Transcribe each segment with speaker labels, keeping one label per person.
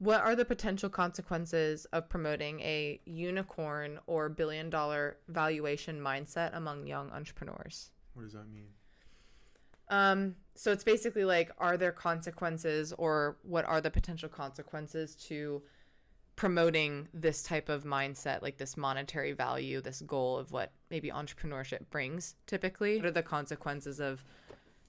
Speaker 1: What are the potential consequences of promoting a unicorn or billion-dollar valuation mindset among young entrepreneurs?
Speaker 2: What does that mean?
Speaker 1: So it's basically like, are there consequences, or what are the potential consequences to promoting this type of mindset, like this monetary value, this goal of what maybe entrepreneurship brings typically? What are the consequences of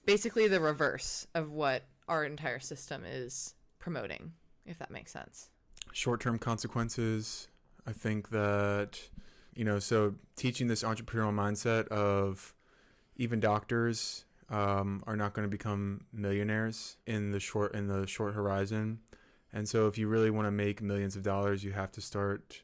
Speaker 1: basically the reverse of what our entire system is promoting, if that makes sense?
Speaker 2: Short-term consequences. I think that, so teaching this entrepreneurial mindset of even doctors are not going to become millionaires in the short horizon. And so if you really want to make millions of dollars, you have to start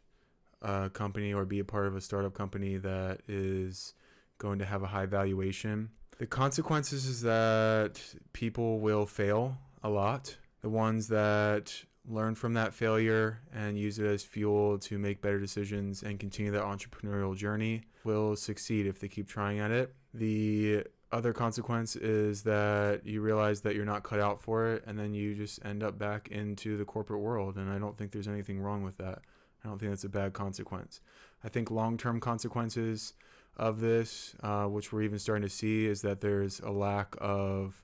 Speaker 2: a company or be a part of a startup company that is going to have a high valuation. The consequences is that people will fail a lot. The ones that learn from that failure and use it as fuel to make better decisions and continue that entrepreneurial journey will succeed if they keep trying at it. The other consequence is that you realize that you're not cut out for it, and then you just end up back into the corporate world. And I don't think there's anything wrong with that. I don't think that's a bad consequence. I think long-term consequences of this, which we're even starting to see, is that there's a lack of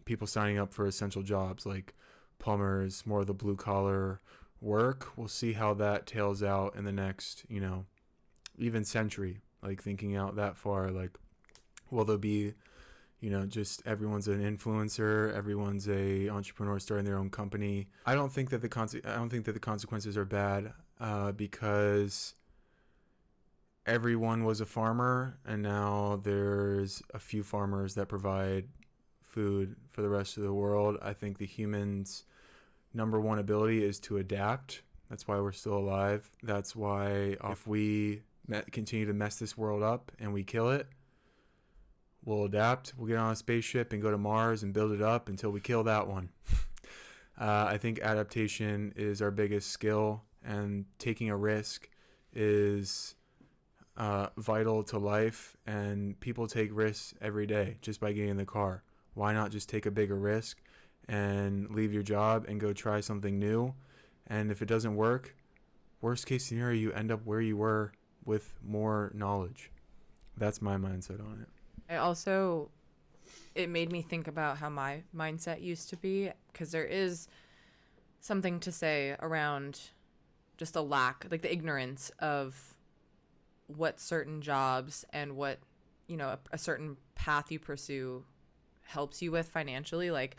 Speaker 2: people signing up for essential jobs like plumbers, more of the blue-collar work. We'll see how that tails out in the next, even century, like thinking out that far, like, will there be, just everyone's an influencer, everyone's a entrepreneur starting their own company. I don't think that the consequences are bad because everyone was a farmer, and now there's a few farmers that provide food for the rest of the world. I think the humans' number one ability is to adapt. That's why we're still alive. That's why if we continue to mess this world up and we kill it, we'll adapt. We'll get on a spaceship and go to Mars and build it up until we kill that one. I think adaptation is our biggest skill, and taking a risk is vital to life. And people take risks every day just by getting in the car. Why not just take a bigger risk and leave your job and go try something new? And if it doesn't work, worst case scenario, you end up where you were with more knowledge. That's my mindset on it.
Speaker 1: It made me think about how my mindset used to be, because there is something to say around just a lack, like the ignorance of what certain jobs and what, a certain path you pursue helps you with financially. Like,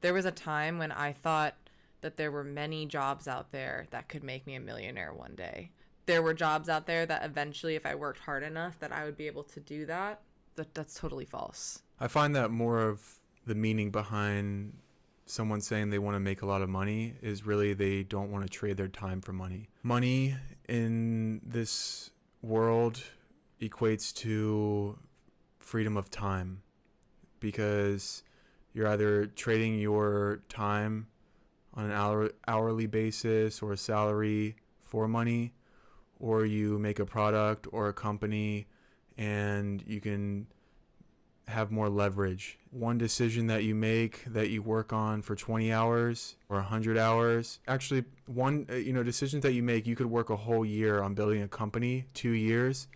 Speaker 1: there was a time when I thought that there were many jobs out there that could make me a millionaire one day. There were jobs out there that eventually, if I worked hard enough, that I would be able to do that. That's totally false.
Speaker 2: I find that more of the meaning behind someone saying they want to make a lot of money is really they don't want to trade their time for money. Money in this world equates to freedom of time, because you're either trading your time on an hourly basis or a salary for money, or you make a product or a company and you can have more leverage. One decision that you make that you work on for 20 hours or 100 hours, actually one decisions that you make, you could work a whole year on building a company, 2 years,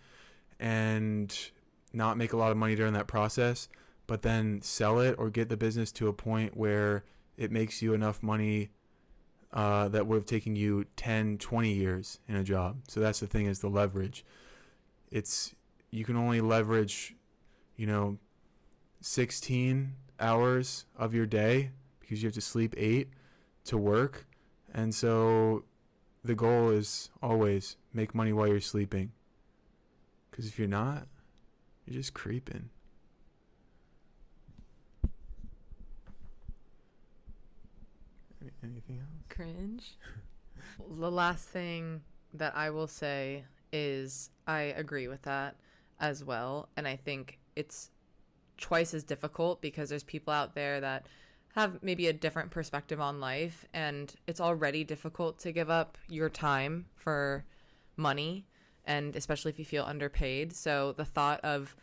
Speaker 2: and not make a lot of money during that process, but then sell it or get the business to a point where it makes you enough money that would have taken you 10, 20 years in a job. So that's the thing, is the leverage. You can only leverage, 16 hours of your day, because you have to sleep 8 to work. And so the goal is always make money while you're sleeping. Because if you're not, you're just creeping. Anything else?
Speaker 1: Cringe. The last thing that I will say is I agree with that as well. And I think it's twice as difficult because there's people out there that have maybe a different perspective on life, and it's already difficult to give up your time for money, and especially if you feel underpaid. So the thought of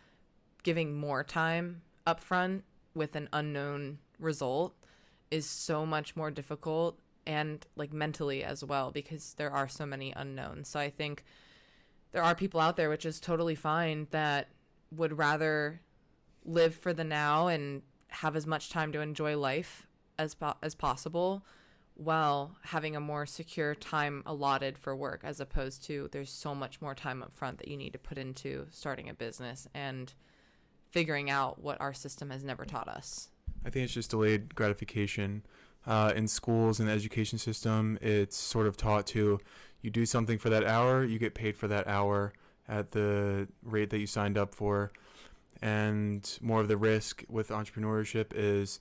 Speaker 1: giving more time upfront with an unknown result is so much more difficult and like mentally as well, because there are so many unknowns. So I think there are people out there, which is totally fine, that would rather live for the now and have as much time to enjoy life as possible, while having a more secure time allotted for work, as opposed to there's so much more time up front that you need to put into starting a business and figuring out what our system has never taught us.
Speaker 2: I think it's just delayed gratification. In schools and the education system, it's sort of taught to, you do something for that hour, you get paid for that hour at the rate that you signed up for. And more of the risk with entrepreneurship is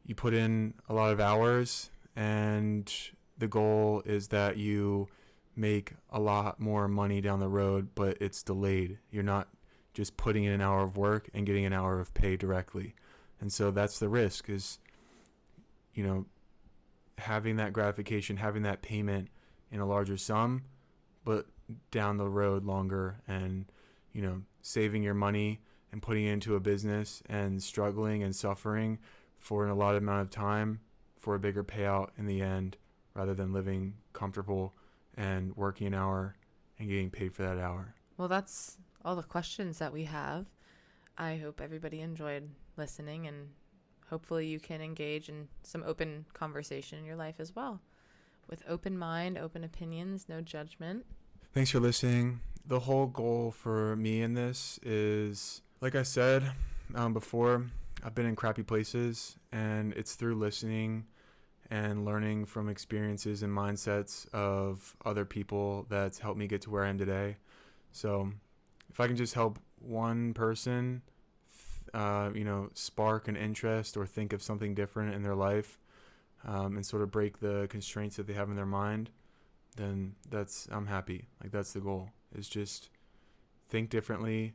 Speaker 2: you put in a lot of hours, and the goal is that you make a lot more money down the road, but it's delayed. You're not just putting in an hour of work and getting an hour of pay directly. And so that's the risk, is, you know, having that gratification, having that payment in a larger sum, but down the road longer, and, you know, saving your money and putting it into a business and struggling and suffering for an allotted amount of time for a bigger payout in the end, rather than living comfortable and working an hour and getting paid for that hour.
Speaker 1: Well, that's all the questions that we have. I hope everybody enjoyed listening, and hopefully you can engage in some open conversation in your life as well, with open mind, open opinions, no judgment.
Speaker 2: Thanks for listening. The whole goal for me in this is, like I said before, I've been in crappy places, and it's through listening and learning from experiences and mindsets of other people that's helped me get to where I am today. So if I can just help one person, spark an interest or think of something different in their life, and sort of break the constraints that they have in their mind, then I'm happy. Like, that's the goal, is just think differently,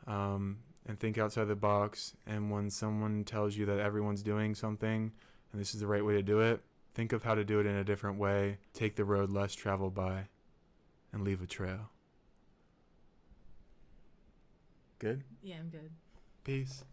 Speaker 2: and think outside the box. And when someone tells you that everyone's doing something and this is the right way to do it, think of how to do it in a different way. Take the road less traveled by and leave a trail. Good?
Speaker 1: Yeah, I'm good.
Speaker 2: Peace.